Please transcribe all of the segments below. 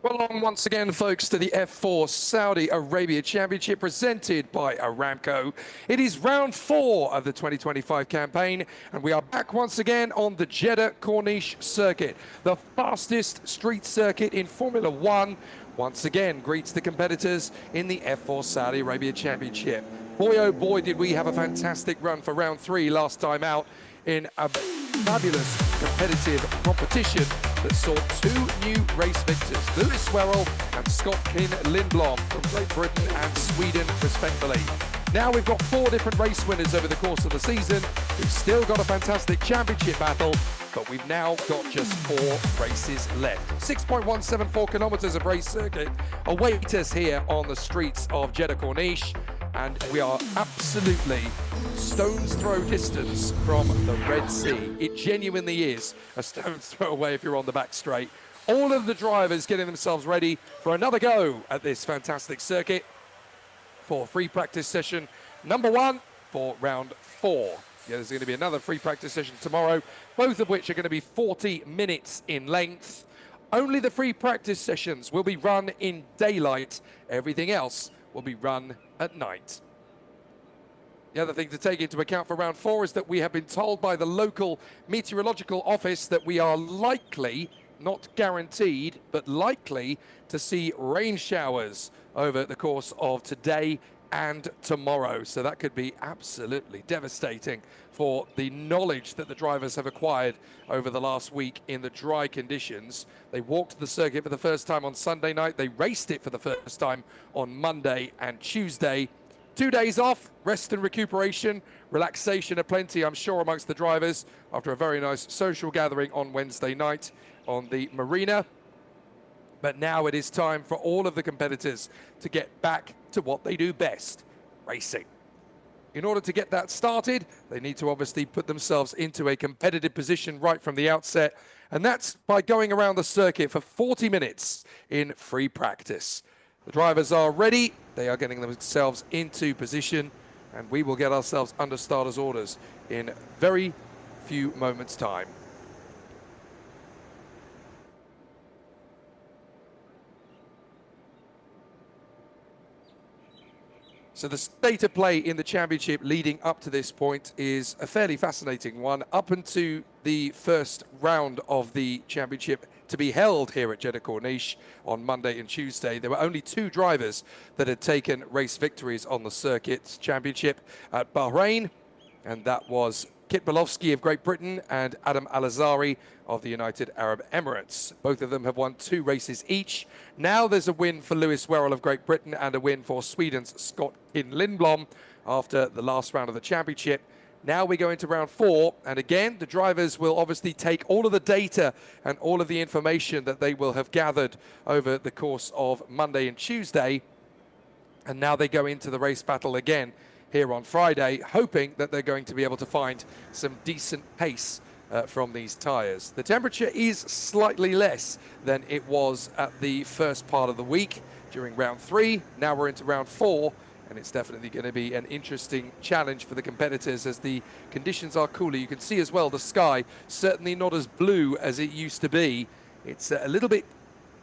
Welcome once again, folks, to the F4 Saudi Arabia Championship presented by Aramco. It is round 4 of the 2025 campaign, and we are back once again on the Jeddah Corniche circuit. The fastest street circuit in Formula One once again greets the competitors in the F4 Saudi Arabia Championship. Boy, oh boy, did we have a fantastic run for round 3 last time out in a fabulous competitive competition that saw 2 new race victors, Lewis Werrell and Scott Lindblom from Great Britain and Sweden, respectively. Now we've got 4 different race winners over the course of the season. We've still got a fantastic championship battle, but we've now got just 4 races left. 6.174 kilometers of race circuit await us here on the streets of Jeddah Corniche, and we are absolutely stone's throw distance from the Red Sea. It genuinely is a stone's throw away if you're on the back straight. All of the drivers getting themselves ready for another go at this fantastic circuit for free practice session number 1 for round 4. Yeah, there's going to be another free practice session tomorrow, both of which are going to be 40 minutes in length. Only the free practice sessions will be run in daylight. Everything else will be run at night. The other thing to take into account for round 4 is that we have been told by the local meteorological office that we are likely, not guaranteed, but likely to see rain showers over the course of today and tomorrow. So that could be absolutely devastating for the knowledge that the drivers have acquired over the last week in the dry conditions. They walked the circuit for the first time on Sunday night. They raced it for the first time on Monday and Tuesday. 2 days off, rest and recuperation, relaxation aplenty, I'm sure, amongst the drivers after a very nice social gathering on Wednesday night on the marina. But now it is time for all of the competitors to get back to what they do best, racing. In order to get that started, they need to obviously put themselves into a competitive position right from the outset, and that's by going around the circuit for 40 minutes in free practice. The drivers are ready, they are getting themselves into position, and we will get ourselves under starters' orders in very few moments' time. So the state of play in the championship leading up to this point is a fairly fascinating one. Up into the first round of the championship to be held here at Jeddah Corniche on Monday and Tuesday, there were only 2 drivers that had taken race victories on the circuit's championship at Bahrain, and that was Kit Bolowski of Great Britain and Adam Al-Azhari of the United Arab Emirates. Both of them have won 2 races each. Now there's a win for Lewis Werrell of Great Britain and a win for Sweden's Scott Lindblom after the last round of the championship. Now we go into round 4, and again, the drivers will obviously take all of the data and all of the information that they will have gathered over the course of Monday and Tuesday, and now they go into the race battle again here on Friday, hoping that they're going to be able to find some decent pace from these tyres. The temperature is slightly less than it was at the first part of the week during round 3. Now we're into round 4, and it's definitely going to be an interesting challenge for the competitors as the conditions are cooler. You can see as well the sky certainly not as blue as it used to be. It's a little bit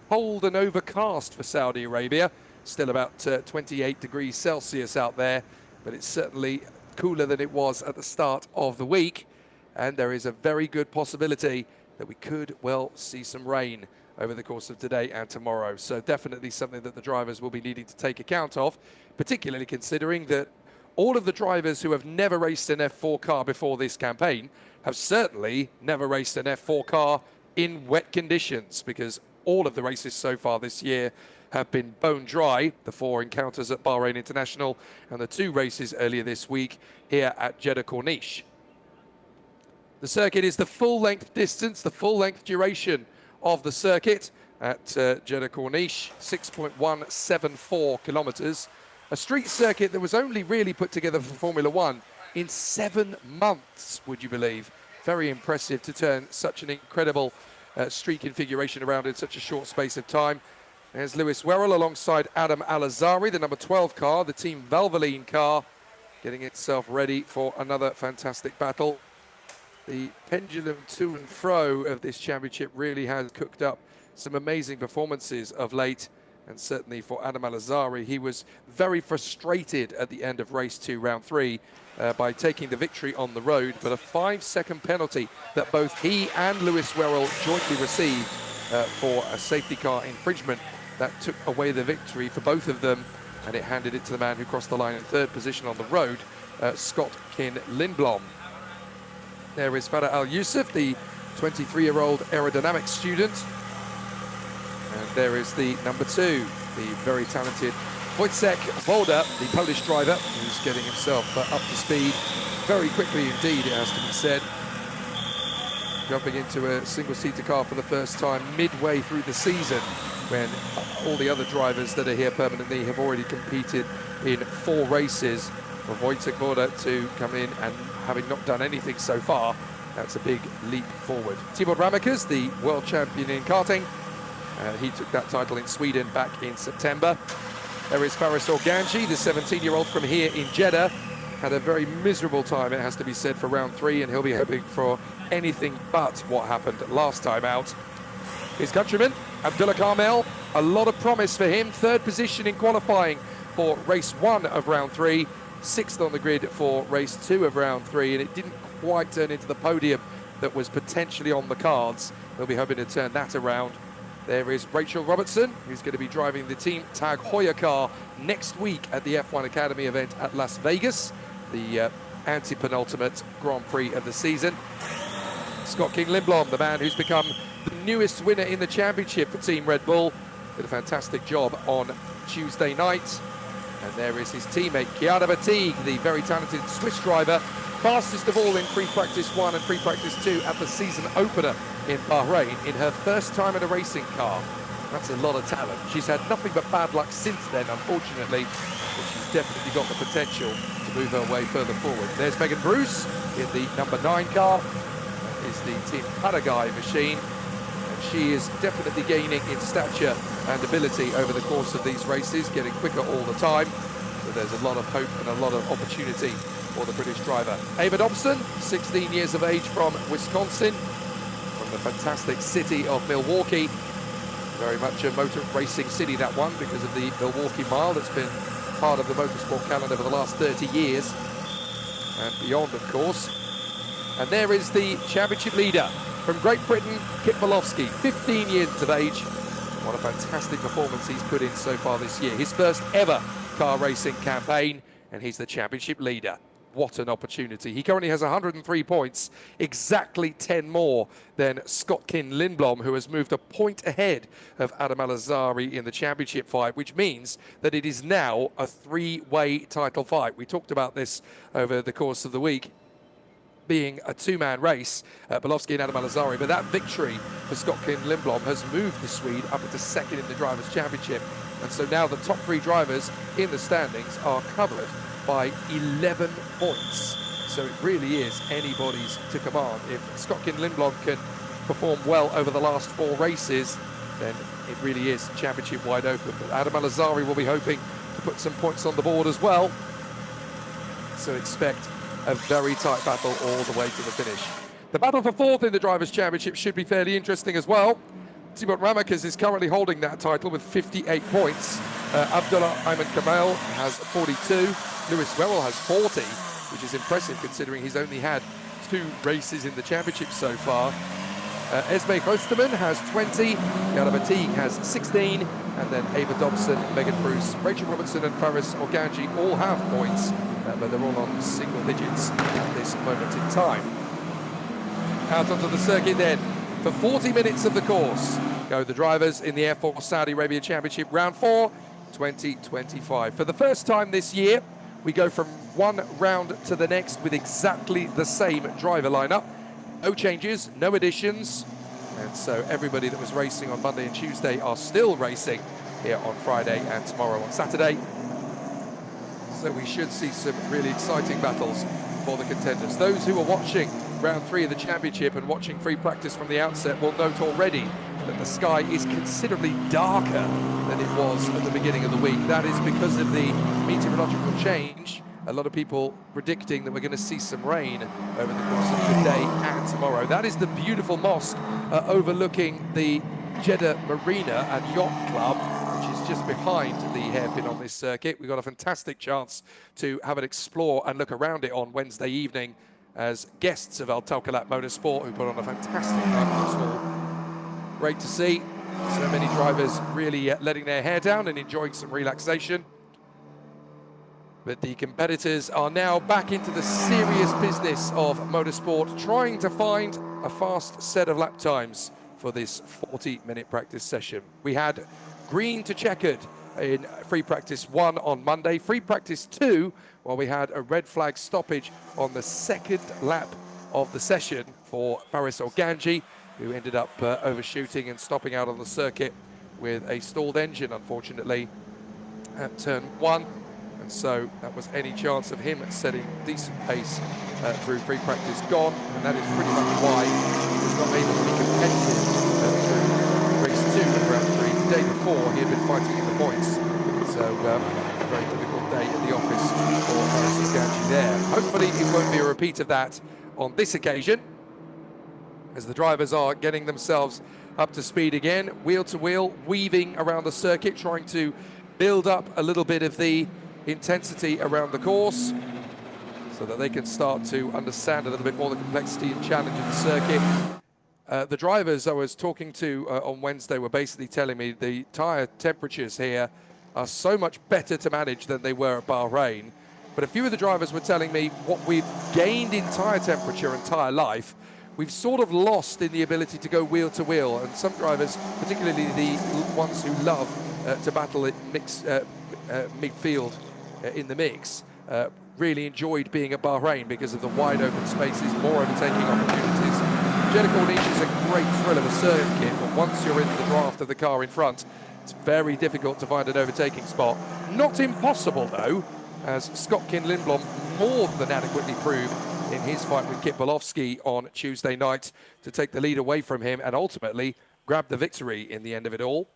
cold and overcast for Saudi Arabia. Still about 28 degrees Celsius out there, but it's certainly cooler than it was at the start of the week, and there is a very good possibility that we could well see some rain over the course of today and tomorrow. So definitely something that the drivers will be needing to take account of, particularly considering that all of the drivers who have never raced an F4 car before this campaign have certainly never raced an F4 car in wet conditions, because all of the races so far this year have been bone dry. The 4 encounters at Bahrain International and the 2 races earlier this week here at Jeddah Corniche. The circuit is the full-length distance, the full-length duration of the circuit at Jeddah Corniche, 6.174 kilometers. A street circuit that was only really put together for Formula One in 7 months, would you believe? Very impressive to turn such an incredible street configuration around in such a short space of time. There's Lewis Werrell alongside Adam Al-Azhari, the number 12 car, the Team Valvoline car, getting itself ready for another fantastic battle. The pendulum to and fro of this championship really has cooked up some amazing performances of late. And certainly for Adam Al-Azhari, he was very frustrated at the end of race 2, round 3, by taking the victory on the road. But a 5-second penalty that both he and Lewis Werrell jointly received for a safety car infringement, that took away the victory for both of them, and it handed it to the man who crossed the line in 3rd position on the road, Scott Kin Lindblom. There is Farah Al-Yusuf, the 23-year-old aerodynamics student. And there is the number 2, the very talented Wojciech Wolda, the Polish driver, who's getting himself up to speed very quickly indeed, it has to be said. Jumping into a single-seater car for the first time midway through the season, when all the other drivers that are here permanently have already competed in 4 races. For Wojciech Wolda to come in and having not done anything so far, that's a big leap forward. Tibor Ramakas, the world champion in karting, he took that title in Sweden back in September. There is Faris Organji, the 17-year-old from here in Jeddah. Had a very miserable time, it has to be said, for round 3, and he'll be hoping for anything but what happened last time out. His countryman, Abdullah Kamel, a lot of promise for him. 3rd position in qualifying for race 1 of round 3. 6th on the grid for race 2 of round 3, and it didn't quite turn into the podium that was potentially on the cards. They'll be hoping to turn that around. There is Rachel Robertson, who's going to be driving the Team Tag Heuer car next week at the F1 Academy event at Las Vegas, the anti-penultimate Grand Prix of the season. Scott Kin Lindblom, the man who's become the newest winner in the championship for Team Red Bull, did a fantastic job on Tuesday night. And there is his teammate, Chiara Batig, the very talented Swiss driver, fastest of all in free practice 1 and free practice 2 at the season opener in Bahrain in her first time in a racing car. That's a lot of talent. She's had nothing but bad luck since then, unfortunately, but she's definitely got the potential to move her way further forward. There's Megan Bruce in the number 9 car. That is the Team Paraguay machine. And she is definitely gaining in stature and ability over the course of these races, getting quicker all the time. So there's a lot of hope and a lot of opportunity for the British driver. Ava Dobson, 16 years of age from Wisconsin, from the fantastic city of Milwaukee. Very much a motor racing city, that one, because of the Milwaukee Mile that's been part of the motorsport calendar for the last 30 years and beyond, of course. And there is the championship leader from Great Britain, Kit Malowski, 15 years of age. What a fantastic performance he's put in so far this year. His first ever car racing campaign, and he's the championship leader. What an opportunity. He currently has 103 points, exactly 10 more than Scott Kin Lindblom, who has moved a point ahead of Adam Al-Azhari in the championship fight, which means that it is now a 3-way title fight. We talked about this over the course of the week, being a 2-man race, Malowski and Adam Al-Azhari, but that victory for Scott Kin Lindblom has moved the Swede up into 2nd in the Drivers' Championship. And so now the top 3 drivers in the standings are covered by 11 points. So it really is anybody's to command. If Scott Kin Lindblom can perform well over the last 4 races, then it really is championship wide open. But Adam Al-Azhari will be hoping to put some points on the board as well. So expect a very tight battle all the way to the finish. The battle for 4th in the Drivers' Championship should be fairly interesting as well. Tibor Ramakas is currently holding that title with 58 points. Abdullah Ayman Kamal has 42. Lewis Werrell has 40, which is impressive considering he's only had 2 races in the championship so far. Esme Hosterman has 20, Chiara Batig has 16, and then Ava Dobson, Megan Bruce, Rachel Robertson and Faris Organji all have points, but they're all on single digits at this moment in time. Out onto the circuit then. For 40 minutes of the course go the drivers in the F4 Saudi Arabia Championship Round 4 2025. For the first time this year, we go from one round to the next with exactly the same driver lineup. No changes, no additions. And so everybody that was racing on Monday and Tuesday are still racing here on Friday and tomorrow on Saturday. So we should see some really exciting battles for the contenders. Those who are watching round 3 of the championship and watching free practice from the outset will note already that the sky is considerably darker than it was at the beginning of the week. That is because of the meteorological change. A lot of people predicting that we're going to see some rain over the course of today and tomorrow. That is the beautiful mosque overlooking the Jeddah Marina and Yacht Club, which is just behind the hairpin on this circuit. We've got a fantastic chance to have an explore and look around it on Wednesday evening as guests of Al Tawkalat Motorsport, who put on a fantastic night on stall. Great to see so many drivers really letting their hair down and enjoying some relaxation. But the competitors are now back into the serious business of motorsport, trying to find a fast set of lap times for this 40-minute practice session. We had green to checkered in free practice 1 on Monday, free practice 2, while we had a red flag stoppage on the second lap of the session for Faris Organji, who ended up overshooting and stopping out on the circuit with a stalled engine, unfortunately, at turn 1. And so that was any chance of him setting decent pace through free practice gone, and that is pretty much why he was not able to be competitive through race 2 of round 3. The day before, he had been fighting in the points, so a very difficult day at the office for Faris Organji there. Hopefully it won't be a repeat of that on this occasion, as the drivers are getting themselves up to speed again, wheel to wheel, weaving around the circuit, trying to build up a little bit of the intensity around the course so that they can start to understand a little bit more the complexity and challenge of the circuit. The drivers I was talking to on Wednesday were basically telling me the tyre temperatures here are so much better to manage than they were at Bahrain. But a few of the drivers were telling me what we've gained in tyre temperature and tyre life, we've sort of lost in the ability to go wheel to wheel. And some drivers, particularly the ones who love to battle it midfield in the mix, really enjoyed being at Bahrain because of the wide open spaces, more overtaking opportunities. Jeddah Corniche is a great thrill of a circuit, but once you're in the draft of the car in front, it's very difficult to find an overtaking spot. Not impossible though, as Scott Lindblom more than adequately proved in his fight with Kit Bolowski on Tuesday night to take the lead away from him and ultimately grab the victory in the end of it all.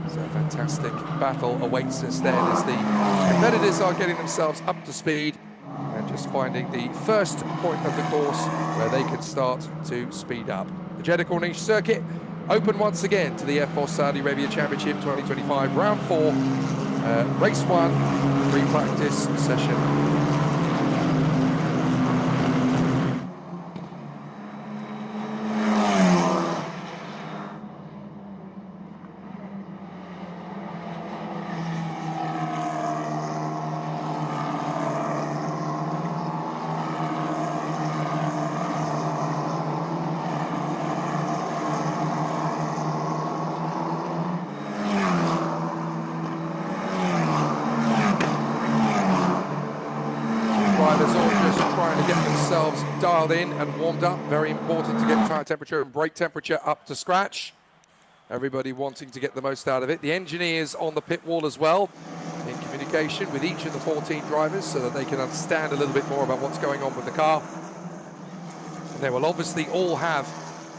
So a fantastic battle awaits us then as the competitors are getting themselves up to speed and just finding the first point of the course where they can start to speed up. The Jeddah Corniche circuit open once again to the F4 Saudi Arabia Championship 2025, round 4, race 1, free practice session. Dialed in and warmed up. Very important to get tyre temperature and brake temperature up to scratch. Everybody wanting to get the most out of it. The engineers on the pit wall as well, in communication with each of the 14 drivers so that they can understand a little bit more about what's going on with the car. And they will obviously all have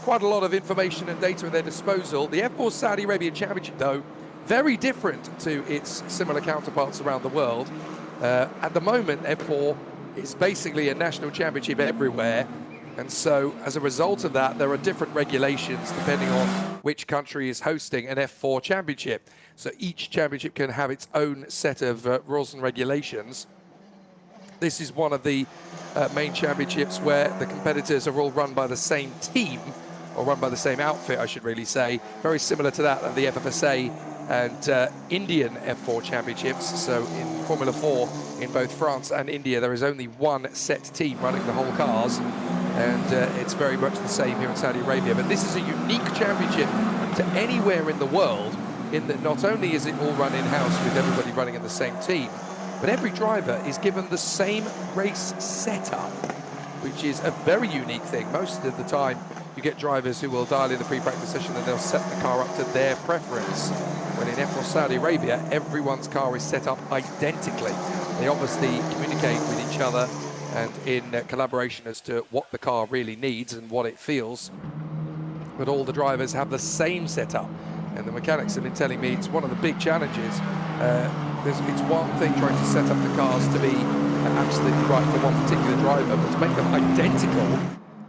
quite a lot of information and data at their disposal. The F4 Saudi Arabia Championship, though, very different to its similar counterparts around the world. At the moment, F4 it's basically a national championship everywhere, and so as a result of that, there are different regulations depending on which country is hosting an F4 championship. So each championship can have its own set of rules and regulations. This is one of the main championships where the competitors are all run by the same team, or run by the same outfit, I should really say. Very similar to that of the FFSA and Indian F4 championships. So in Formula 4, in both France and India, there is only one set team running the whole cars, and it's very much the same here in Saudi Arabia. But this is a unique championship to anywhere in the world, in that not only is it all run in-house with everybody running in the same team, but every driver is given the same race setup, which is a very unique thing. Most of the time, you get drivers who will dial in the pre-practice session and they'll set the car up to their preference. When in F4 Saudi Arabia, everyone's car is set up identically. They obviously communicate with each other and in collaboration as to what the car really needs and what it feels. But all the drivers have the same setup. And the mechanics have been telling me it's one of the big challenges. It's one thing trying to set up the cars to be absolutely right for one particular driver, but to make them identical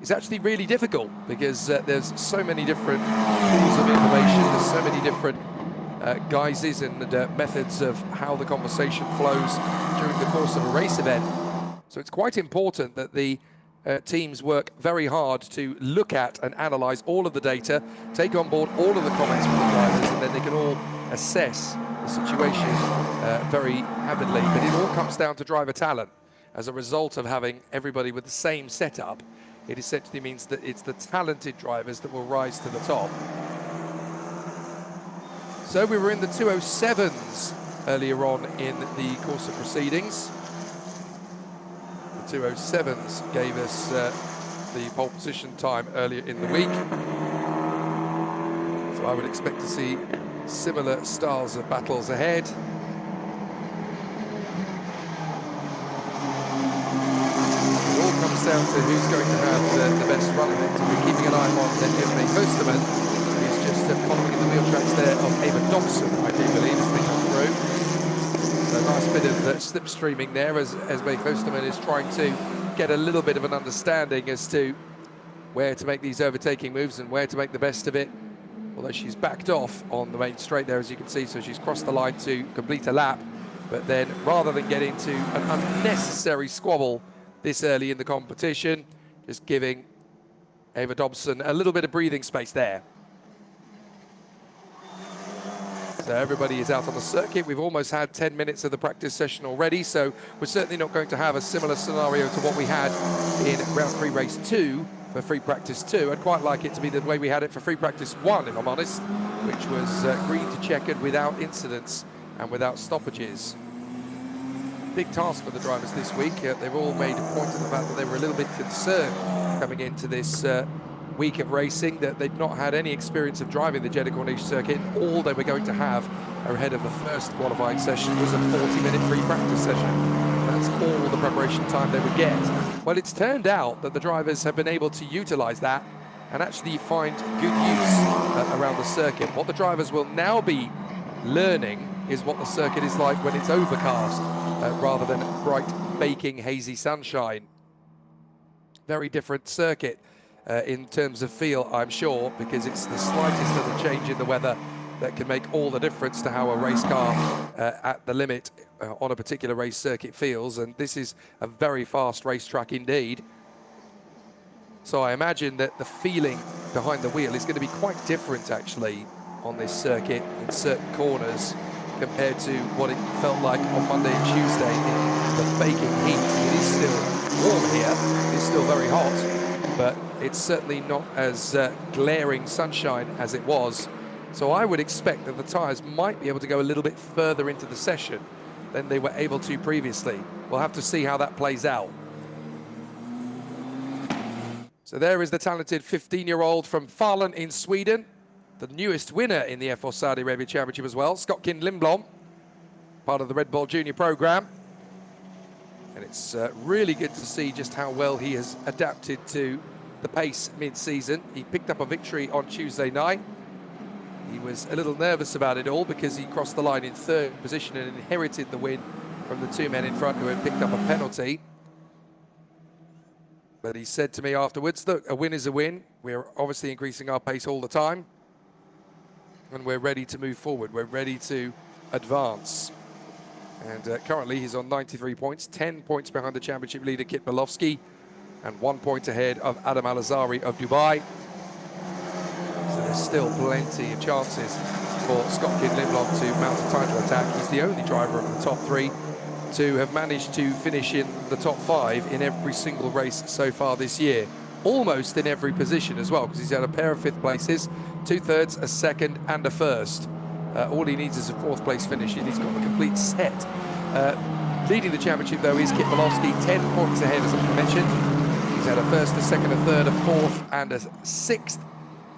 is actually really difficult because there's so many different pools of information, there's so many different guises and methods of how the conversation flows during the course of a race event. So it's quite important that the teams work very hard to look at and analyze all of the data, take on board all of the comments from the drivers, and then they can all assess the situation very avidly. But it all comes down to driver talent. As a result of having everybody with the same setup, it essentially means that it's the talented drivers that will rise to the top. So we were in the 207s earlier on in the course of proceedings. The 207s gave us the pole position time earlier in the week. So I would expect to see similar styles of battles ahead. It all comes down to who's going to have the best run of it. We're keeping an eye on Mania Hosterman, who's just following in the wheel tracks there of Ava Dobson, I do believe, as they come through. So a nice bit of slipstreaming there as May Hosterman is trying to get a little bit of an understanding as to where to make these overtaking moves and where to make the best of it. Although she's backed off on the main straight there, as you can see, so she's crossed the line to complete a lap. But then, rather than get into an unnecessary squabble this early in the competition, just giving Ava Dobson a little bit of breathing space there. So everybody is out on the circuit. We've almost had 10 minutes of the practice session already, so we're certainly not going to have a similar scenario to what we had in round 3 race 2 for free practice 2. I'd quite like it to be the way we had it for free practice 1, if I'm honest, which was green to checkered without incidents and without stoppages. Big task for the drivers this week. They've all made a point of the fact that they were a little bit concerned coming into this week of racing, that they'd not had any experience of driving the Jeddah Corniche circuit. All they were going to have ahead of the first qualifying session was a 40-minute free practice session. That's all the preparation time they would get. Well, it's turned out that the drivers have been able to utilize that and actually find good use around the circuit. What the drivers will now be learning is what the circuit is like when it's overcast rather than bright, baking, hazy sunshine. Very different circuit in terms of feel, I'm sure, because it's the slightest little change in the weather that can make all the difference to how a race car at the limit on a particular race circuit feels. And this is a very fast racetrack indeed. So I imagine that the feeling behind the wheel is going to be quite different actually on this circuit in certain corners compared to what it felt like on Monday and Tuesday in the baking heat. It is still warm here, it's still very hot, but it's certainly not as glaring sunshine as it was. So I would expect that the tyres might be able to go a little bit further into the session than they were able to previously. We'll have to see how that plays out. So there is the talented 15-year-old from Falun in Sweden, the newest winner in the F4 Saudi Arabia Championship as well, Skotkin Lindblom, part of the Red Bull Junior program. And it's really good to see just how well he has adapted to the pace mid-season. He picked up a victory on Tuesday night. He was a little nervous about it all because he crossed the line in 3rd position and inherited the win from the 2 men in front who had picked up a penalty. But he said to me afterwards, look, a win is a win. We're obviously increasing our pace all the time. And we're ready to move forward. We're ready to advance. And currently he's on 93 points, 10 points behind the championship leader, Kit Berlovsky, and 1 point ahead of Adam Al-Azhari of Dubai. So there's still plenty of chances for Skotkin Lindblom to mount a title attack. He's the only driver of the top 3 to have managed to finish in the top 5 in every single race so far this year. Almost in every position as well, because he's had a pair of 5th places, 2 thirds, a 2nd and a 1st. All he needs is a 4th place finish, and he's got the complete set. Leading the championship, though, is Kit Berlovsky, 10 points ahead, as I mentioned. He's had a 1st, a 2nd, a 3rd, a 4th, and a 6th.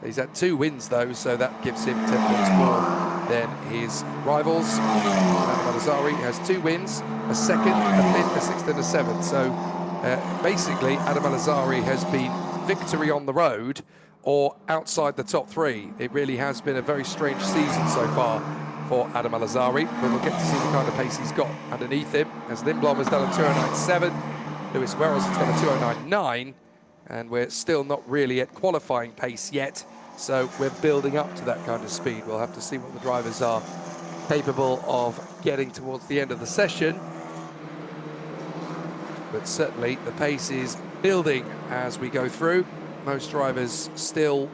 He's had 2 wins, though, so that gives him 10 points more than his rivals. Adam Al-Azhari has 2 wins, a 2nd, a 5th, a 6th, and a 7th. So basically, Adam Al-Azhari has been victory on the road or outside the top 3. It really has been a very strange season so far for Adam Al-Azhari, but we'll get to see the kind of pace he's got underneath him, as Lindblom has done a 209.7, Lewis Wells has done a 209.9, and we're still not really at qualifying pace yet, so we're building up to that kind of speed. We'll have to see what the drivers are capable of getting towards the end of the session, but certainly the pace is building as we go through. Most drivers still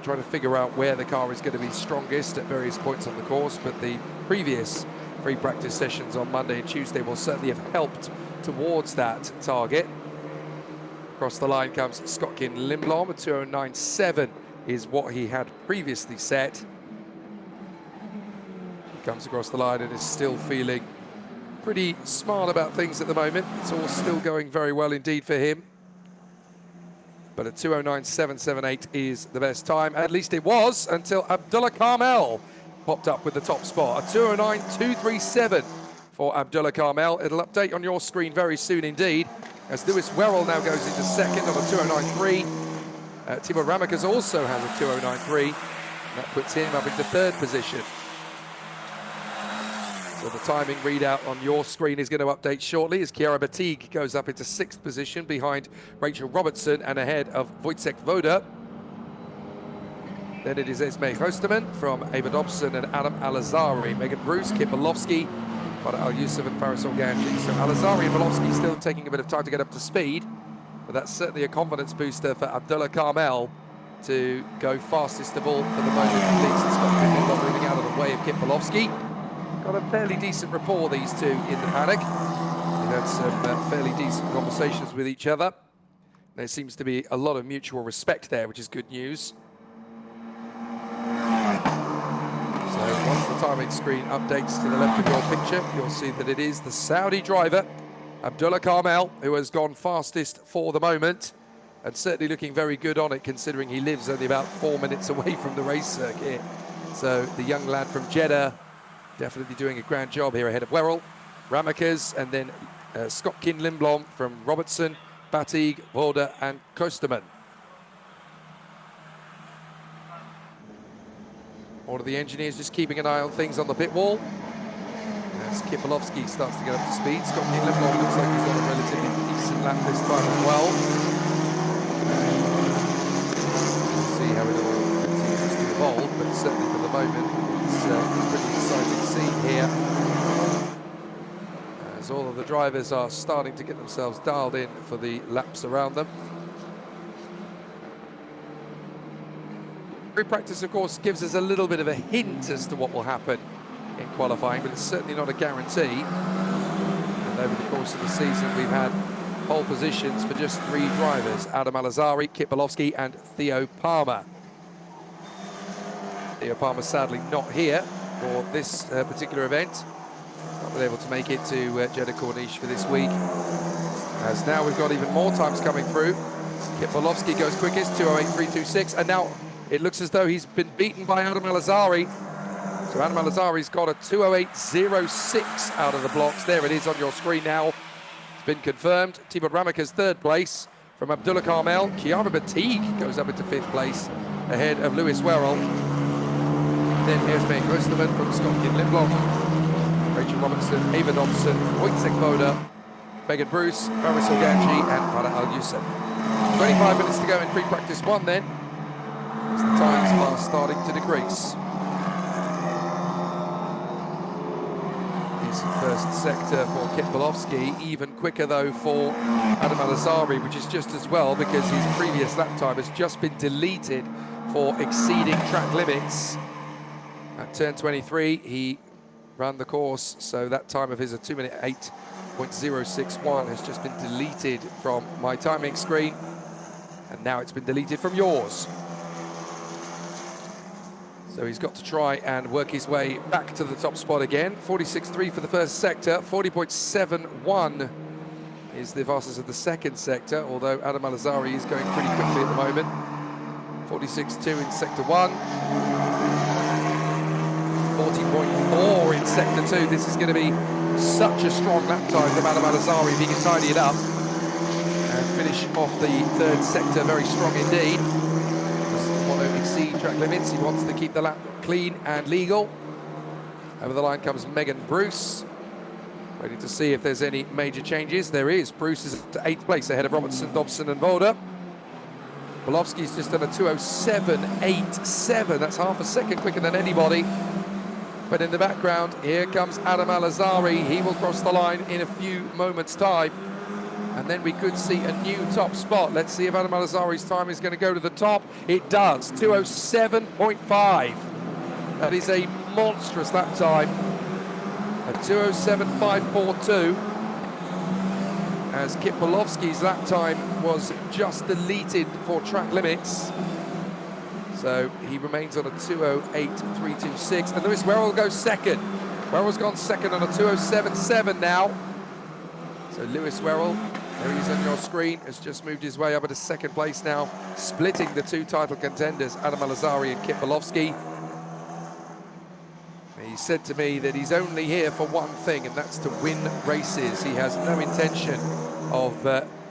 trying to figure out where the car is going to be strongest at various points on the course, but the previous free practice sessions on Monday and Tuesday will certainly have helped towards that target. Across the line comes Skotkin Lindblom. A 2:09.7 is what he had previously set. He comes across the line and is still feeling pretty smart about things at the moment. It's all still going very well indeed for him. But a 2:09.778 is the best time. At least it was until Abdullah Carmel popped up with the top spot. A 2:09.237 for Abdullah Carmel. It'll update on your screen very soon indeed, as Lewis Werrell now goes into second on a 2:09.3. Timo Ramakas also has a 2:09.3. And that puts him up into third position. So the timing readout on your screen is going to update shortly as Chiara Batigue goes up into sixth position behind Rachel Robertson and ahead of Wojciech Woda. Then it is Esme Hosterman from Ava Dobson and Adam Alazari, Megan Bruce, Kip Malowski, Farah Al-Yusuf and Faris Organji. So Alazari and Malowski still taking a bit of time to get up to speed, but that's certainly a confidence booster for Abdullah Carmel to go fastest of all for the moment. Decent Scott moving out of the way of Kip Malowski. Got a fairly decent rapport, these two, in the paddock. They've had some fairly decent conversations with each other. There seems to be a lot of mutual respect there, which is good news. So once the timing screen updates to the left of your picture, you'll see that it is the Saudi driver, Abdullah Carmel, who has gone fastest for the moment, and certainly looking very good on it, considering he lives only about 4 minutes away from the race circuit. So the young lad from Jeddah definitely doing a grand job here ahead of Werrell, Ramakas, and then Skotkin Lindblom from Robertson, Batigue, Woda and Kosterman. All of the engineers just keeping an eye on things on the pit wall. As Kipolowski starts to get up to speed, Skotkin Lindblom looks like he's got a relatively decent lap this time as well. We'll see how it all continues to evolve, but certainly for the moment, it's a pretty exciting scene here, as all of the drivers are starting to get themselves dialed in for the laps around them. Free practice, of course, gives us a little bit of a hint as to what will happen in qualifying, but it's certainly not a guarantee. And over the course of the season, we've had pole positions for just 3 drivers: Adam Alazari, Kip Malowski and Theo Palmer. Theo Palmer sadly not here for this particular event. Not been able to make it to Jeddah Corniche for this week. As now we've got even more times coming through. Kip Malowski goes quickest, 2:08.326, and now it looks as though he's been beaten by Adam Alazari. So Adam Alazari's got a 2:08.06 out of the blocks. There it is on your screen now. It's been confirmed. Timo Ramaka's third place from Abdullah Carmel. Chiara Batigue goes up into fifth place ahead of Lewis Werrell. Then Esme Hosterman from Skotkin Lindblom, Rachel Robertson, Ava Dobson, Wojciech Woda, Megan Bruce, Faris Organji and Farah Al-Yusuf. 25 minutes to go in pre-practice 1 then, as the times are starting to decrease. Decent first sector for Kip Malowski, even quicker though for Adam Alazari, which is just as well because his previous lap time has just been deleted for exceeding track limits. At turn 23, he ran the course, so that time of his, a 2:08.061, has just been deleted from my timing screen, and now it's been deleted from yours. So he's got to try and work his way back to the top spot again. 46.3 for the first sector, 40.71 is the fastest of the second sector, although Adam Alazari is going pretty quickly at the moment. 46.2 in sector 1. 40.4 in sector 2. This is going to be such a strong lap time from Adam Alazari if he can tidy it up and finish off the third sector very strong indeed. Doesn't want to exceed track limits. He wants to keep the lap clean and legal. Over the line comes Megan Bruce, waiting to see if there's any major changes. There is. Bruce is to 8th place ahead of Robertson, Dobson and Woda. Bolowski's just done a 2:07.87. That's half a second quicker than anybody. But in the background, here comes Adam Al-Azhari. He will cross the line in a few moments' time. And then we could see a new top spot. Let's see if Adam Al-Azhari's time is going to go to the top. It does, 2:07.5. That is a monstrous lap time. A 2:07.542. As Kip Bolowski's lap time was just deleted for track limits. So he remains on a 2:08.326. And Lewis Werrell goes second. Werrell's gone second on a 2:07.7 now. So Lewis Werrell, there he is on your screen, has just moved his way up into second place now, splitting the two title contenders, Adam Al-Azhari and Kip Bolowski. He said to me that he's only here for one thing, and that's to win races. He has no intention of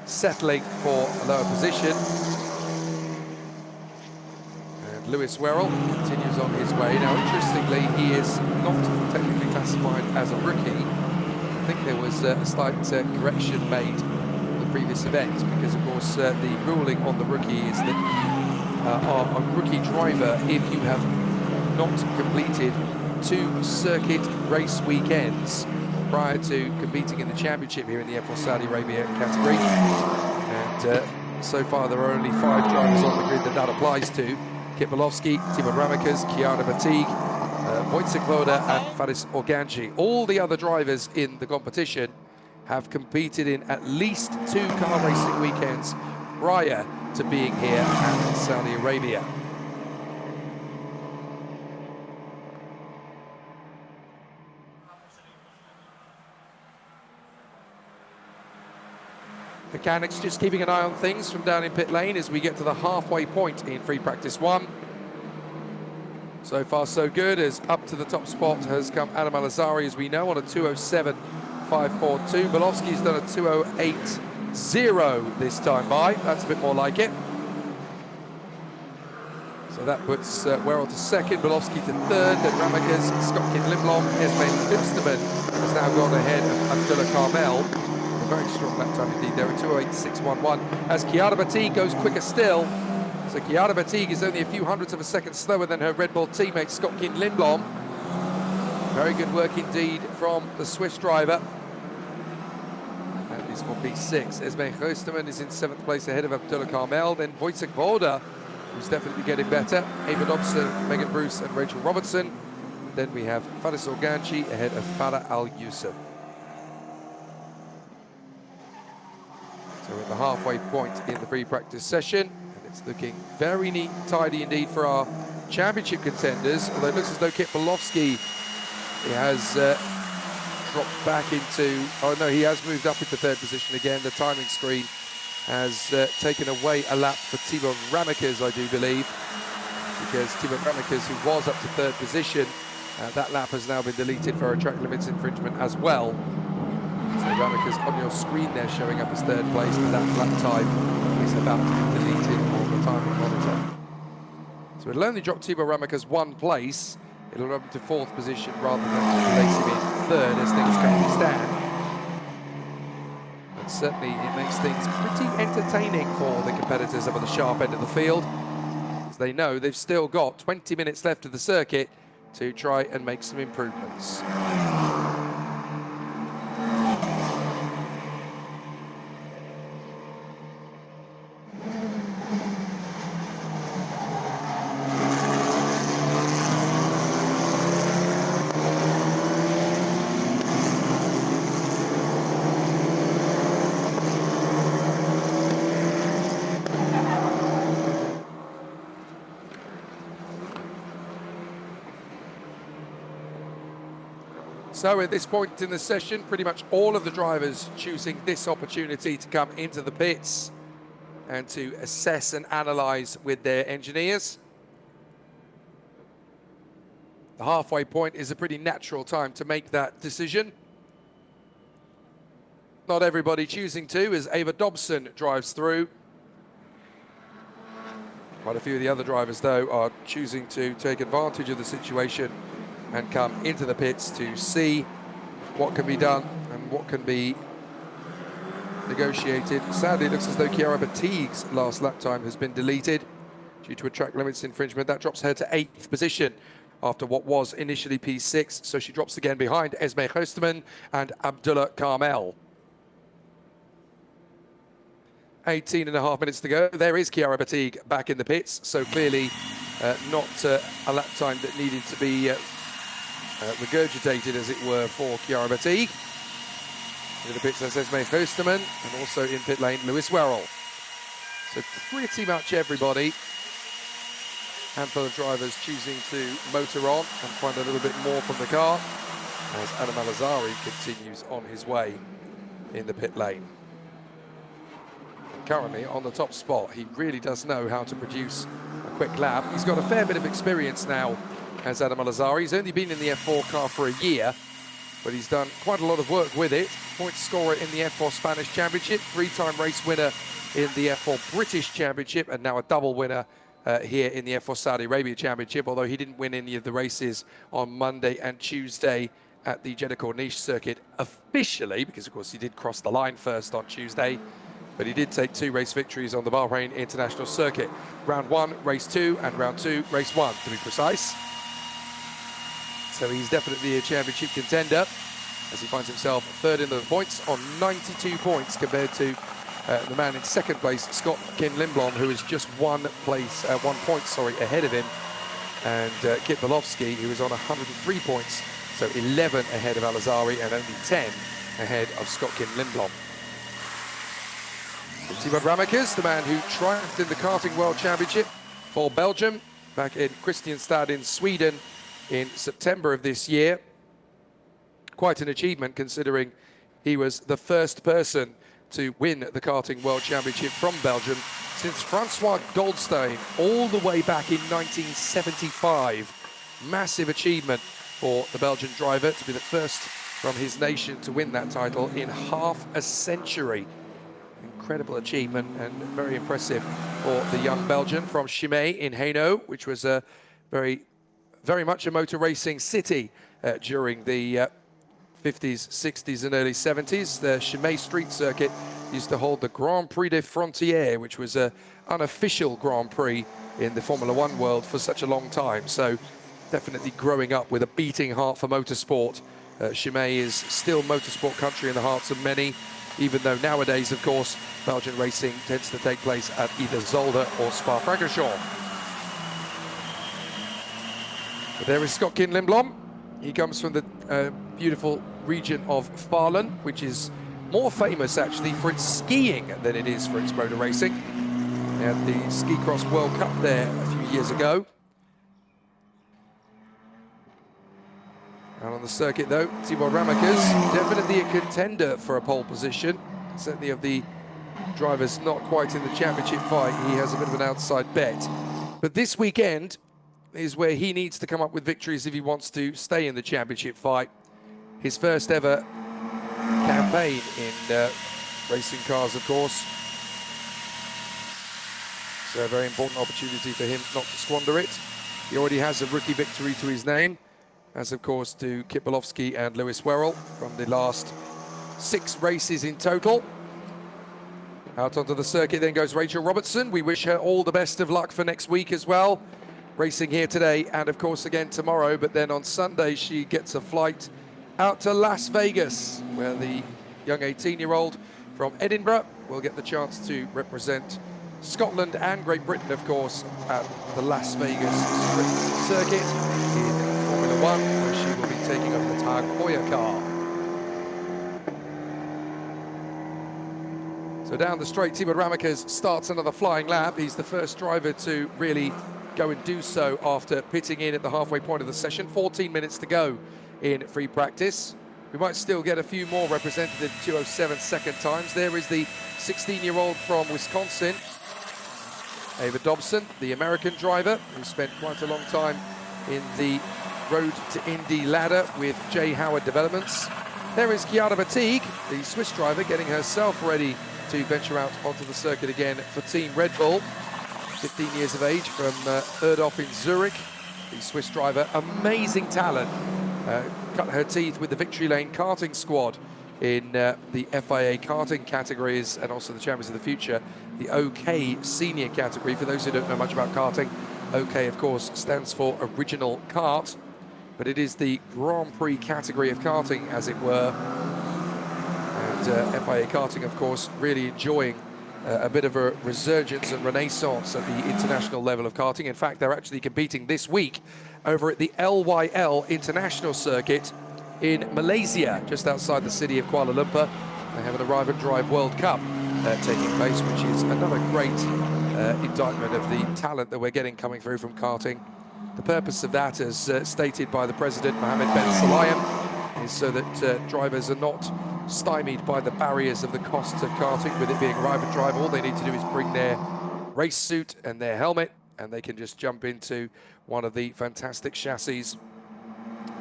settling for a lower position. And Lewis Werrell continues on his way. Now, interestingly, he is not technically classified as a rookie. I think there was a slight correction made in the previous event, because, of course, the ruling on the rookie is that you are a rookie driver if you have not completed 2 circuit race weekends prior to competing in the championship here in the F4 Saudi Arabia category. And so far there are only 5 drivers on the grid that applies to. Kip Bolowski, Timur Ramakas, Chiara Batig, Wojciech Woda and Faris Organci. All the other drivers in the competition have competed in at least 2 car racing weekends prior to being here at Saudi Arabia. Mechanics just keeping an eye on things from down in pit lane as we get to the halfway point in free practice 1. So far so good, as up to the top spot has come Adam Al-Azhari, as we know, on a 2:07.542. Bolowski's done a 2:08.0 this time by. That's a bit more like it. So that puts Werrell to second, Bolowski to third, then Ramakas, Scott Lindblom, Esmail Finsterman has now gone ahead of Abdullah Carmel. A very strong lap time indeed there, a 2:08.611, as Chiara Batig goes quicker still. So Chiara Batig is only a few hundredths of a second slower than her Red Bull teammate Scott Lindblom. Very good work indeed from the Swiss driver. And he's for P6. Esme Goosterman is in 7th place ahead of Abdullah Carmel. Then Wojciech Woda, who's definitely getting better. Ava Dobson, Megan Bruce and Rachel Robertson. Then we have Faris Organci ahead of Farah Al-Yusuf. So we're at the halfway point in the pre-practice session, and it's looking very neat and tidy indeed for our championship contenders, although it looks as though Kip Bolowski has dropped back into, oh no, he has moved up into 3rd position again. The timing screen has taken away a lap for Timur Ramakas, I do believe, because Timur Ramakas, who was up to 3rd position, that lap has now been deleted for a track limits infringement as well. So Ramakas on your screen there showing up as 3rd place, but that lap time is about to be deleted on the timing monitor. So it'll only drop Timur Ramakas 1 place. It'll drop him to 4th position rather than place him in 3rd as things currently stand. But certainly it makes things pretty entertaining for the competitors up at the sharp end of the field, as they know they've still got 20 minutes left of the circuit to try and make some improvements. So at this point in the session, pretty much all of the drivers choosing this opportunity to come into the pits and to assess and analyse with their engineers. The halfway point is a pretty natural time to make that decision. Not everybody choosing to, as Ava Dobson drives through. Quite a few of the other drivers, though, are choosing to take advantage of the situation and come into the pits to see what can be done and what can be negotiated. Sadly, it looks as though Chiara Batigue's last lap time has been deleted due to a track limits infringement. That drops her to 8th position after what was initially P6. So she drops again behind Esme Hosterman and Abdullah Carmel. 18.5 minutes to go. There is Chiara Batigue back in the pits. So clearly not a lap time that needed to be regurgitated, as it were, for Chiara Batigue. In the pits, there's Esme Hosterman, and also in pit lane, Lewis Werrell. So pretty much everybody, handful of drivers choosing to motor on and find a little bit more from the car, as Adam Alazari continues on his way in the pit lane. Currently on the top spot, he really does know how to produce a quick lap. He's got a fair bit of experience now as Adam Alazari. He's only been in the F4 car for a year, but he's done quite a lot of work with it. Point scorer in the F4 Spanish Championship, 3-time race winner in the F4 British Championship, and now a double winner here in the F4 Saudi Arabia Championship, although he didn't win any of the races on Monday and Tuesday at the Jeddah Corniche circuit officially, because of course he did cross the line first on Tuesday, but he did take 2 race victories on the Bahrain International Circuit. Round 1, race 2, and round 2, race 1, to be precise. So he's definitely a championship contender, as he finds himself 3rd in the points on 92 points compared to the man in 2nd place, Scott Lindblom, who is just 1 point ahead of him, and Kit Bolowski, who is on 103 points, so 11 ahead of Alazari and only 10 ahead of Scott Lindblom. Timo Ramekes, the man who triumphed in the Karting World Championship for Belgium back in Kristianstad in Sweden in September of this year. Quite an achievement, considering he was the first person to win the Karting World Championship from Belgium since Francois Goldstein all the way back in 1975. Massive achievement for the Belgian driver to be the first from his nation to win that title in half a century. Incredible achievement and very impressive for the young Belgian from Chimay in Hainaut, which was a very much a motor racing city during the 50s, 60s and early 70s. The Chimay street circuit used to hold the Grand Prix des Frontières, which was an unofficial Grand Prix in the Formula One world for such a long time. So definitely growing up with a beating heart for motorsport. Chimay is still motorsport country in the hearts of many, even though nowadays, of course, Belgian racing tends to take place at either Zolder or Spa-Francorchamps. But there is Scott Lindblom. He comes from the beautiful region of Falun, which is more famous actually for its skiing than it is for its motor racing. They had the Ski Cross World Cup there a few years ago. And on the circuit though, Timo Ramekes, definitely a contender for a pole position. Certainly of the drivers not quite in the championship fight, he has a bit of an outside bet. But this weekend is where he needs to come up with victories if he wants to stay in the championship fight. His first ever campaign in racing cars, of course. So a very important opportunity for him not to squander it. He already has a rookie victory to his name, as of course do Kit Bolowski and Lewis Werrell from the last 6 races in total. Out onto the circuit then goes Rachel Robertson. We wish her all the best of luck for next week as well. Racing here today and of course again tomorrow, but then on Sunday she gets a flight out to Las Vegas, where the young 18-year-old from Edinburgh will get the chance to represent Scotland and Great Britain, of course, at the Las Vegas circuit in Formula One, where she will be taking up the Tag Heuer car. So down the straight, Timo Ramekes starts another flying lap. He's the first driver to really go and do so after pitting in at the halfway point of the session. 14 minutes to go in free practice. We might still get a few more representative 2:07 second times. There is the 16-year-old from Wisconsin, Ava Dobson, the American driver, who spent quite a long time in the Road to Indy ladder with J. Howard Developments. There is Chiara Batigue, the Swiss driver, getting herself ready to venture out onto the circuit again for Team Red Bull. 15 years of age, from Erdhoff in Zurich, the Swiss driver. Amazing talent. Cut her teeth with the Victory Lane karting squad in the FIA karting categories and also the Champions of the Future, the OK Senior category. For those who don't know much about karting, OK, of course, stands for Original Kart, but it is the Grand Prix category of karting, as it were. And FIA karting, of course, really enjoying a bit of a resurgence and renaissance at the international level of karting. In fact, they're actually competing this week over at the LYL International Circuit in Malaysia, just outside the city of Kuala Lumpur. They have an Arrive and Drive World Cup taking place, which is another great indictment of the talent that we're getting coming through from karting. The purpose of that, as stated by the president, Mohammed bin Sulayem, is so that drivers are not stymied by the barriers of the costs of karting. With it being Arrive and Drive, all they need to do is bring their race suit and their helmet, and they can just jump into one of the fantastic chassis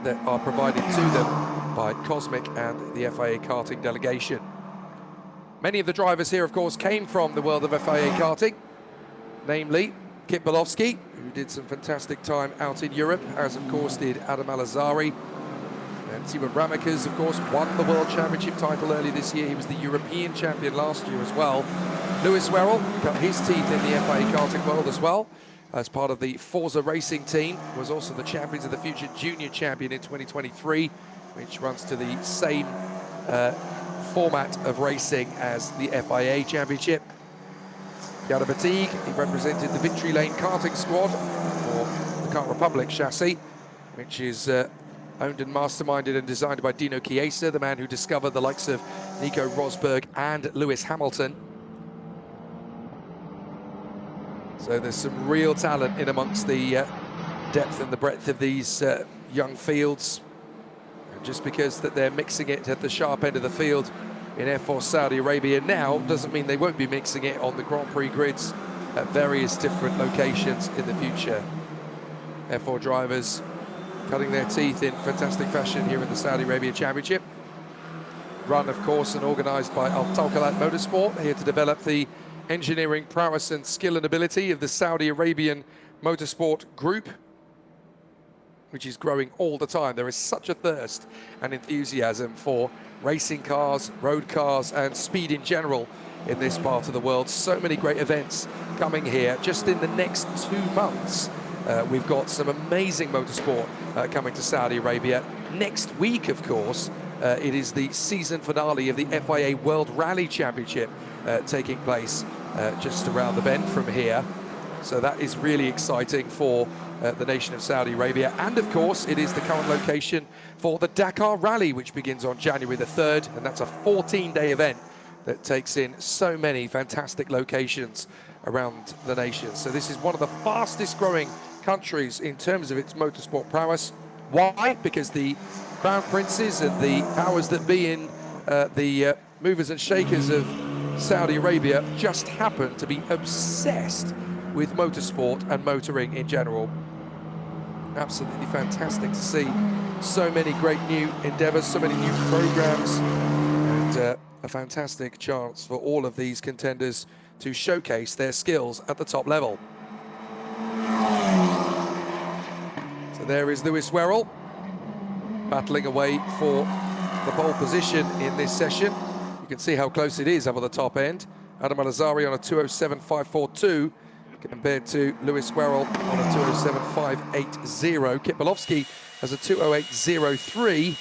that are provided to them by Cosmic and the FIA karting delegation. Many of the drivers here, of course, came from the world of FIA karting, namely Kit Bolowski, who did some fantastic time out in Europe, as of course did Adam Alazari. And Timo Ramakas, of course, won the World Championship title early this year. He was the European champion last year as well. Lewis Werrell got his teeth in the FIA karting world as well, as part of the Forza Racing team. Was also the Champions of the Future Junior Champion in 2023, which runs to the same format of racing as the FIA Championship. Yada Batig, he represented the Victory Lane karting squad for the Kart Republic chassis, which is owned and masterminded and designed by Dino Chiesa, the man who discovered the likes of Nico Rosberg and Lewis Hamilton. So there's some real talent in amongst the depth and the breadth of these young fields. And just because that they're mixing it at the sharp end of the field in F4 Saudi Arabia now doesn't mean they won't be mixing it on the Grand Prix grids at various different locations in the future. F4 drivers cutting their teeth in fantastic fashion here in the Saudi Arabia Championship. Run, of course, and organised by Al Tawkalat Motorsport, here to develop the engineering prowess and skill and ability of the Saudi Arabian Motorsport Group, which is growing all the time. There is such a thirst and enthusiasm for racing cars, road cars, and speed in general in this part of the world. So many great events coming here. Just in the next 2 months, we've got some amazing motorsport coming to Saudi Arabia. Next week, of course, it is the season finale of the FIA World Rally Championship taking place just around the bend from here. So that is really exciting for the nation of Saudi Arabia. And of course, it is the current location for the Dakar Rally, which begins on January the 3rd. And that's a 14-day event that takes in so many fantastic locations around the nation. So this is one of the fastest growing countries in terms of its motorsport prowess. Why? Because the crown princes and the powers that be in the movers and shakers of Saudi Arabia just happen to be obsessed with motorsport and motoring in general. Absolutely fantastic to see so many great new endeavors, so many new programs, and a fantastic chance for all of these contenders to showcase their skills at the top level. So there is Lewis Werrell battling away for the pole position in this session. You can see how close it is up at the top end. Adam Alazari on a 2:07.542 compared to Lewis Werrell on a 2:07.580. Kit Bolowski has a 2:08.03.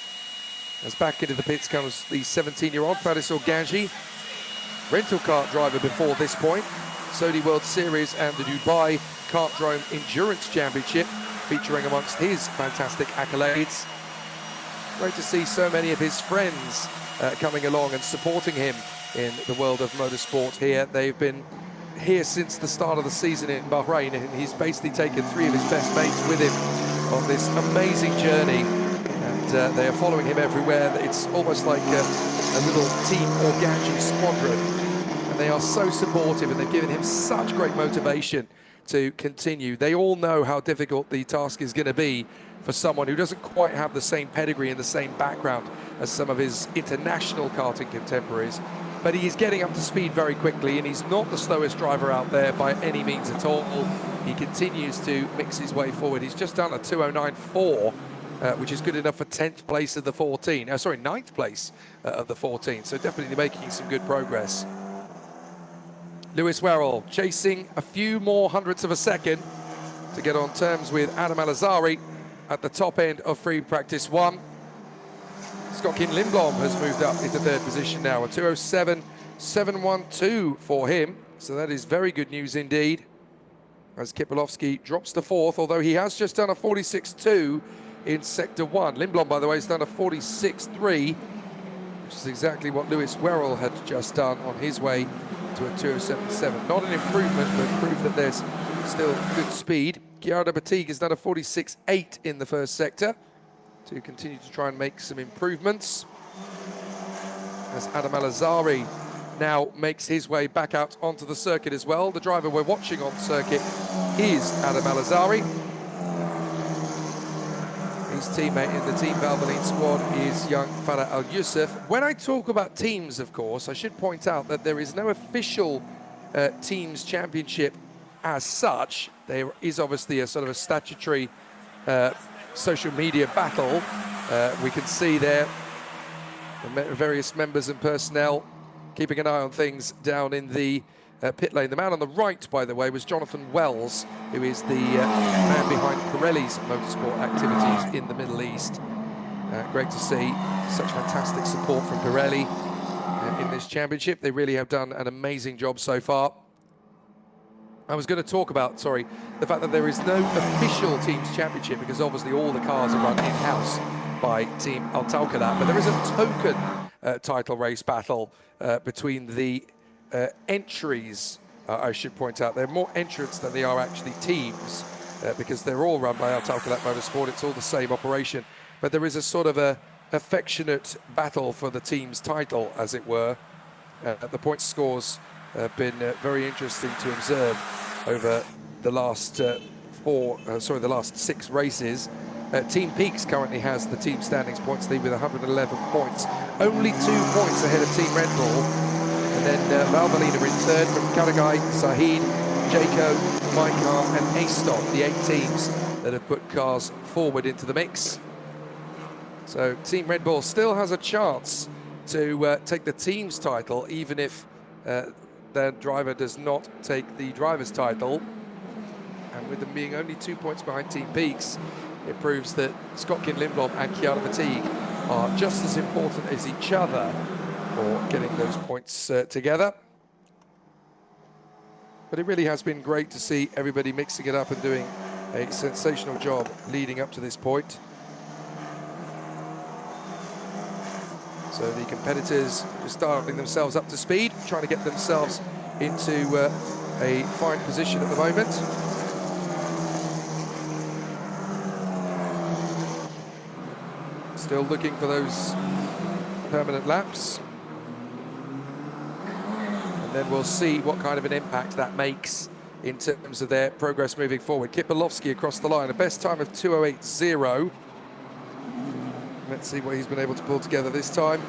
As back into the pits comes the 17-year-old Faris Organji, rental kart driver before this point. Saudi World Series and the Dubai Kartdrome Endurance Championship, featuring amongst his fantastic accolades. Great to see so many of his friends coming along and supporting him in the world of motorsport here. They've been here since the start of the season in Bahrain, and he's basically taken 3 of his best mates with him on this amazing journey, and they are following him everywhere. It's almost like a little Team Organji squadron, and they are so supportive, and they've given him such great motivation to continue. They all know how difficult the task is going to be for someone who doesn't quite have the same pedigree and the same background as some of his international karting contemporaries. But he is getting up to speed very quickly, and he's not the slowest driver out there by any means at all. He continues to mix his way forward. He's just done a 2:09.4 which is good enough for 10th place of the 14. Sorry, 9th place of the 14. So definitely making some good progress. Lewis Werrell chasing a few more hundredths of a second to get on terms with Adam Alazari at the top end of free practice 1. Scott-Kin Lindblom has moved up into 3rd position now, a 2:07.712 for him. So that is very good news indeed, as Kipolowski drops to 4th, although he has just done a 46.2 in Sector 1. Lindblom, by the way, has done a 46.3, which is exactly what Lewis Werrell had just done on his way to a 2:07.7. Not an improvement, but proof that there's still good speed. Chiara Batigue has done a 46.8 in the first sector to continue to try and make some improvements, as Adam Alazari now makes his way back out onto the circuit as well. The driver we're watching on circuit is Adam Alazari. His teammate in the Team Valvoline squad is young Farah Al Youssef. When I talk about teams, of course, I should point out that there is no official teams championship as such. There is obviously a sort of a statutory social media battle. We can see there the various members and personnel keeping an eye on things down in the pit lane. The man on the right, by the way, was Jonathan Wells, who is the man behind Pirelli's motorsport activities in the Middle East. Great to see such fantastic support from Pirelli in this championship. They really have done an amazing job so far. I was going to talk about, the fact that there is no official teams championship, because obviously all the cars are run in-house by Team Al Tawkalat, but there is a token title race battle between the entries. I should point out there are more entrants than there are actually teams, because they're all run by Al Tawkalat Motorsport. It's all the same operation, but there is a sort of a affectionate battle for the team's title, as it were. The point scores have been very interesting to observe over the last the last 6 races. Team Peaks currently has the team standings points lead with 111 points, only 2 points ahead of Team Red Bull. And then Valvoline are in 3rd from Karagai, Sahid, Jayco, Mycar and A-Stock, the 8 teams that have put cars forward into the mix. So Team Red Bull still has a chance to take the team's title, even if their driver does not take the driver's title. And with them being only 2 points behind Team Peaks, it proves that Scott-Kin Lindblom and Chiara Batigue are just as important as each other for getting those points together. But it really has been great to see everybody mixing it up and doing a sensational job leading up to this point. So the competitors are starting themselves up to speed, trying to get themselves into a fine position at the moment. Still looking for those permanent laps. And then we'll see what kind of an impact that makes in terms of their progress moving forward. Kipolowski across the line, a best time of 2:08.0. Let's see what he's been able to pull together this time.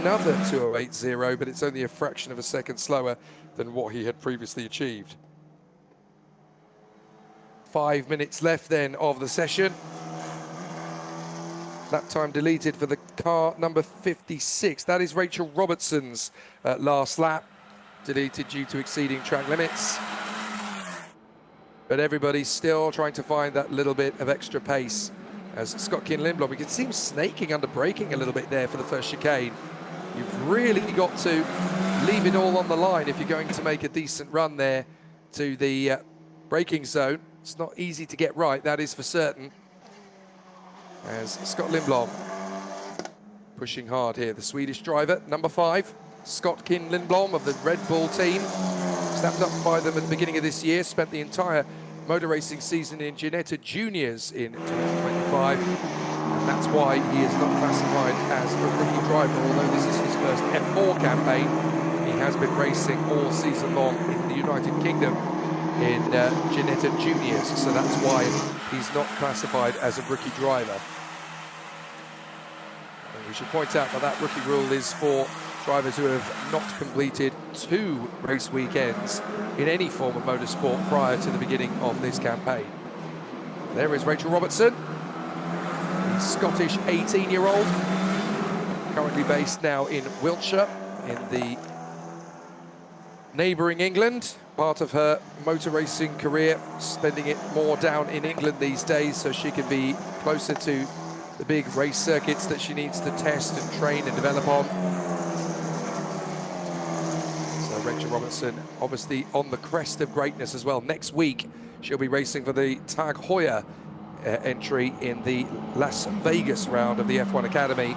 Another 2:08.0, but it's only a fraction of a second slower than what he had previously achieved. 5 minutes left then of the session. Lap time deleted for the car number 56. That is Rachel Robertson's last lap, deleted due to exceeding track limits. But everybody's still trying to find that little bit of extra pace. As Scott-Kin Lindblom, we can see him snaking under braking a little bit there for the first chicane. You've really got to leave it all on the line if you're going to make a decent run there to the braking zone. It's not easy to get right, that is for certain. As Scott Lindblom pushing hard here. The Swedish driver, number 5, Scott-Kin Lindblom of the Red Bull team. Snapped up by them at the beginning of this year, spent the entire motor racing season in Ginetta Juniors in 2025, and that's why he is not classified as a rookie driver, although this is his first F4 campaign. He has been racing all season long in the United Kingdom in Ginetta Juniors, so that's why he's not classified as a rookie driver. And we should point out that rookie rule is for drivers who have not completed 2 race weekends in any form of motorsport prior to the beginning of this campaign. There is Rachel Robertson. the Scottish 18-year-old, currently based now in Wiltshire, in the neighbouring England. Part of her motor racing career, spending it more down in England these days so she can be closer to the big race circuits that she needs to test and train and develop on. So Rachel Robertson obviously on the crest of greatness as well. Next week she'll be racing for the Tag Heuer entry in the Las Vegas round of the F1 Academy.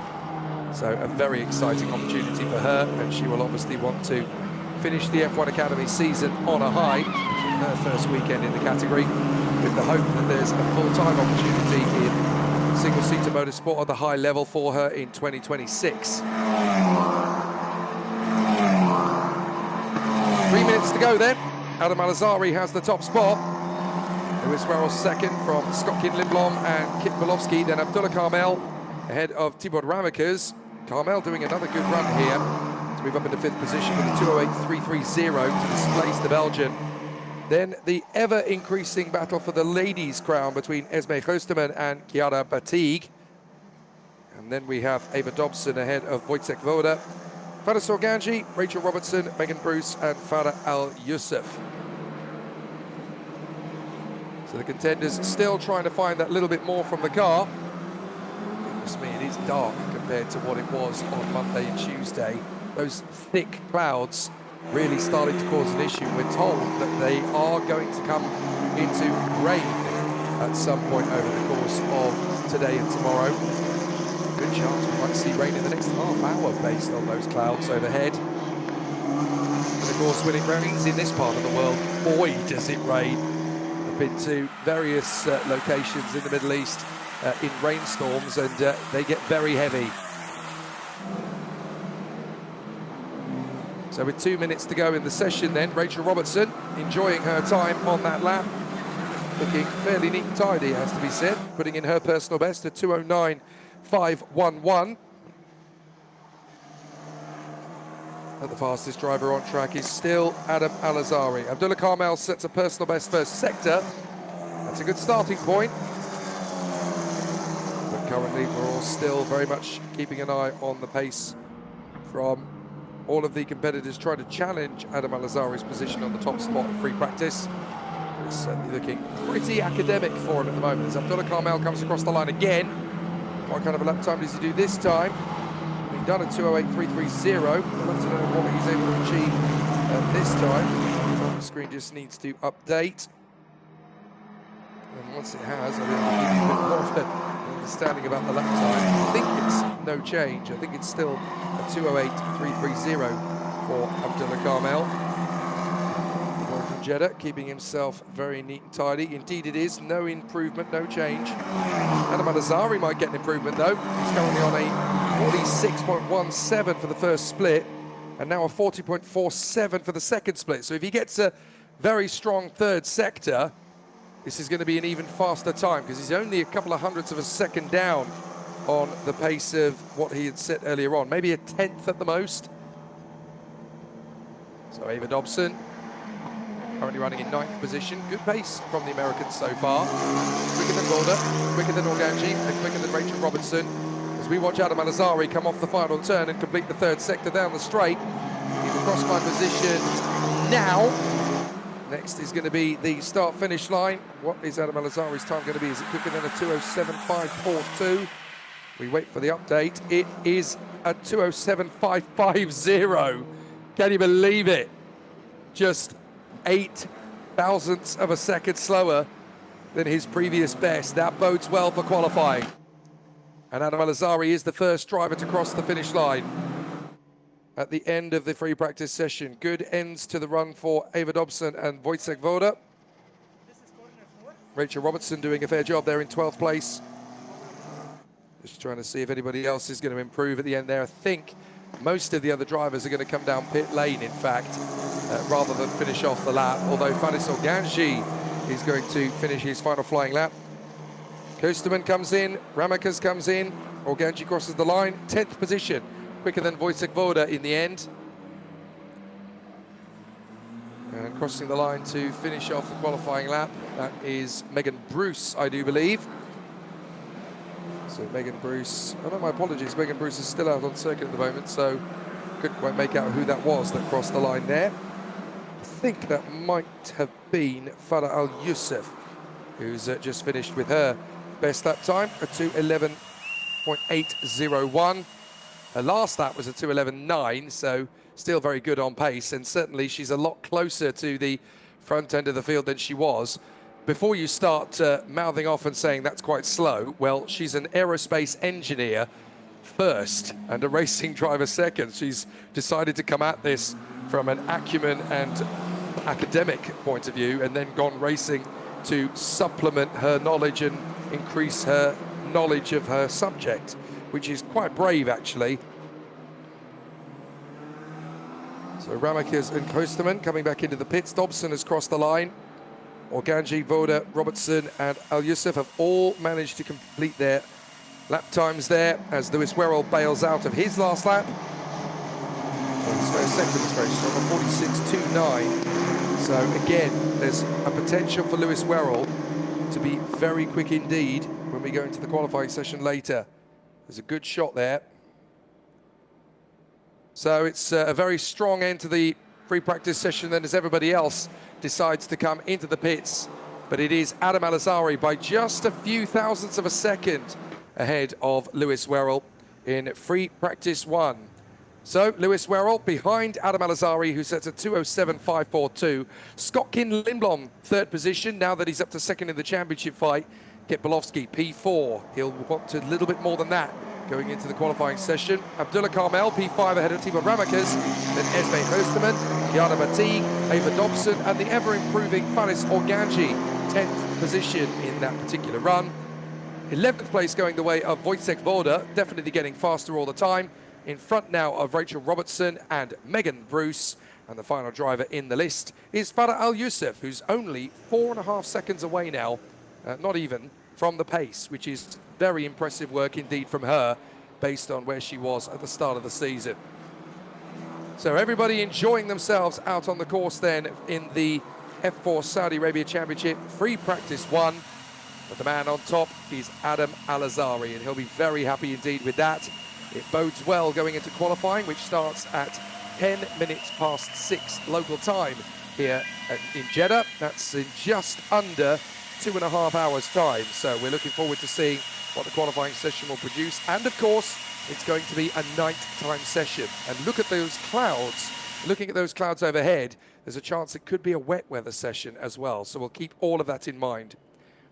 So a very exciting opportunity for her, and she will obviously want to finish the F1 Academy season on a high, her first weekend in the category, with the hope that there's a full-time opportunity in single-seater motorsport at the high level for her in 2026. 3 minutes to go then. Adam Alazari has the top spot. Lewis Warrell second from Scotkin Lindblom and Kit Bolowski, then Abdullah Carmel ahead of Thibaut Ramekers. Carmel doing another good run here to move up into 5th position with a 2:08.330 to displace the Belgian. Then the ever-increasing battle for the ladies' crown between Esme Goosterman and Chiara Batig. And then we have Ava Dobson ahead of Wojciech Woda, Farah Sorganji, Rachel Robertson, Megan Bruce and Farah Al-Youssef. So the contenders still trying to find that little bit more from the car. Goodness me, it is dark compared to what it was on Monday and Tuesday. Those thick clouds really starting to cause an issue. We're told that they are going to come into rain at some point over the course of today and tomorrow. Good chance we might see rain in the next half hour based on those clouds overhead. And of course, when it rains in this part of the world, boy, does it rain. I've been to various locations in the Middle East in rainstorms, and they get very heavy. So with 2 minutes to go in the session then, Rachel Robertson enjoying her time on that lap. Looking fairly neat and tidy, has to be said. Putting in her personal best at 2:09.511. But the fastest driver on track is still Adam Alazari. Abdullah Carmel sets a personal best first sector. That's a good starting point. But currently we're all still very much keeping an eye on the pace from all of the competitors trying to challenge Adam Alazari's position on the top spot in free practice. It's certainly looking pretty academic for him at the moment as Abdullah Carmel comes across the line again. What kind of a lap time does he do this time? He's done a 2:08.330. I'd like to know what he's able to achieve this time. The screen just needs to update. And once it has, I'll be able to give you a bit more of an understanding about the lap time. I think it's no change. I think it's still a 2:08.330 for Abdullah Carmel. From Jeddah, keeping himself very neat and tidy. Indeed it is, no improvement, no change. Adam Alazari might get an improvement though. He's currently on a 46.17 for the first split, and now a 40.47 for the second split. So if he gets a very strong third sector, this is going to be an even faster time, because he's only a couple of hundredths of a second down on the pace of what he had set earlier on. Maybe a 10th at the most. So Ava Dobson, currently running in 9th position. Good pace from the Americans so far. Quicker than Woda, quicker than Organji, and quicker than Rachel Robertson. As we watch Adam Alazari come off the final turn and complete the third sector down the straight. He's across my position now. Next is going to be the start-finish line. What is Adam Alazari's time going to be? Is it quicker than a 2:07.542? We wait for the update. It is a 2:07.550. Can you believe it? Just 8 thousandths of a second slower than his previous best. That bodes well for qualifying. And Adam Alazari is the first driver to cross the finish line at the end of the free practice session. Good ends to the run for Ava Dobson and Wojciech Woda. Rachel Robertson doing a fair job there in 12th place. Just trying to see if anybody else is going to improve at the end there. I think most of the other drivers are going to come down pit lane, in fact, rather than finish off the lap, although Faris Organji is going to finish his final flying lap. Goosterman comes in, Ramekers comes in, Organji crosses the line, 10th position, quicker than Wojciech Woda in the end. And crossing the line to finish off the qualifying lap, that is Megan Bruce, I do believe. So So Megan Bruce, oh no, my apologies, Megan Bruce is still out on circuit at the moment, so couldn't quite make out who that was that crossed the line there. I think that might have been Farah Al-Youssef, who's just finished with her best lap time, a 2:11.801. Her last lap was a 2:11.9, so still very good on pace, and certainly she's a lot closer to the front end of the field than she was. Before you start mouthing off and saying that's quite slow, well, she's an aerospace engineer first and a racing driver second. She's decided to come at this from an acumen and academic point of view, and then gone racing to supplement her knowledge and increase her knowledge of her subject, which is quite brave, actually. So Ramakers and Kosterman coming back into the pits. Dobson has crossed the line. Organji, Voda, Robertson and Al-Youssef have all managed to complete their lap times there as Lewis Werrell bails out of his last lap. Second is very strong, a 46.29. So again, there's a potential for Lewis Werrell to be very quick indeed when we go into the qualifying session later. There's a good shot there. So it's a very strong end to the free practice session then as everybody else decides to come into the pits. But it is Adam Al-Azhari by just a few thousandths of a second ahead of Lewis Werrell in free practice 1. So Lewis Werrell behind Adam Al-Azhari, who sets a 2:07.542. Scott Lindblom, third position, now that he's up to second in the championship fight. Kit Bolowski, P4. He'll want a little bit more than that going into the qualifying session. Abdullah Carmel, P5 ahead of Timo Ramakers. Then Esme Hosterman, Kiana Batig, Ava Dobson, and the ever-improving Faris Organji, 10th position in that particular run. 11th place going the way of Wojciech Voda, definitely getting faster all the time. In front now of Rachel Robertson and Megan Bruce. And the final driver in the list is Farah Al-Youssef, who's only 4.5 seconds away now, not even, from the pace, which is very impressive work indeed from her, based on where she was at the start of the season. So everybody enjoying themselves out on the course then in the F4 Saudi Arabia Championship, free practice 1. But the man on top is Adam Al-Azhari, and he'll be very happy indeed with that. It bodes well going into qualifying, which starts at 10 minutes past 6 local time here in Jeddah. That's in just under 2.5 hours time. So we're looking forward to seeing what the qualifying session will produce. And of course, it's going to be a night-time session. And look at those clouds. Looking at those clouds overhead, there's a chance it could be a wet weather session as well. So we'll keep all of that in mind.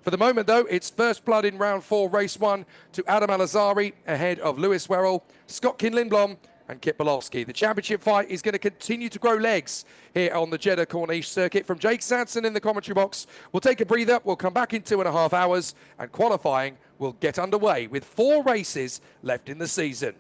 For the moment, though, it's first blood in round 4, race 1 to Adam Al-Azhari ahead of Lewis Werrell, Scott Lindblom and Kit Bolowski. The championship fight is going to continue to grow legs here on the Jeddah Corniche circuit. From Jake Sanson in the commentary box, we'll take a breather. We'll come back in 2.5 hours and qualifying will get underway with 4 races left in the season.